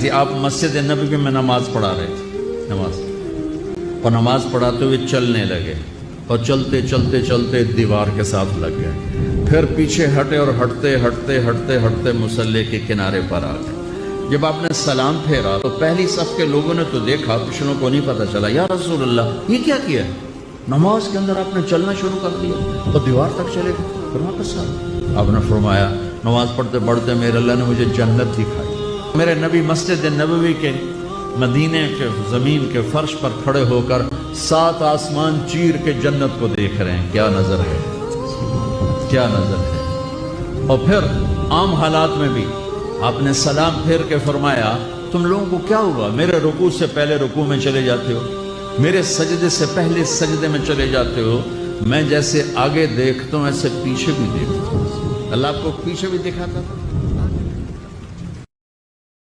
تھی. آپ مسجد نبوی میں نماز پڑھا رہے تھے, اور نماز پڑھاتے ہوئے چلنے لگے, اور چلتے چلتے چلتے دیوار کے ساتھ لگ گئے. پھر پیچھے ہٹے اور ہٹتے ہٹتے ہٹتے ہٹتے مصلی کے کنارے پر آ گئے. جب آپ نے سلام پھیرا تو پہلی صف کے لوگوں نے تو دیکھا, پچھلوں کو نہیں پتا چلا. یا رسول اللہ, یہ کیا کیا ہے؟ نماز کے اندر آپ نے چلنا شروع کر دیا اور دیوار تک چلے گئے. آپ نے فرمایا, نماز پڑھتے پڑھتے میرے اللہ نے مجھے جنت دکھائی. میرے نبی مسجد نبوی کے مدینے کے زمین کے فرش پر کھڑے ہو کر 7 آسمان چیر کے جنت کو دیکھ رہے ہیں. کیا نظر ہے, کیا نظر ہے. اور پھر عام حالات میں بھی آپ نے سلام پھیر کے فرمایا, تم لوگوں کو کیا ہوا؟ میرے رکوع سے پہلے رکوع میں چلے جاتے ہو, میرے سجدے سے پہلے سجدے میں چلے جاتے ہو. میں جیسے آگے دیکھتا ہوں ایسے پیچھے بھی دیکھتا ہوں. اللہ آپ کو پیچھے بھی دکھاتا تھا.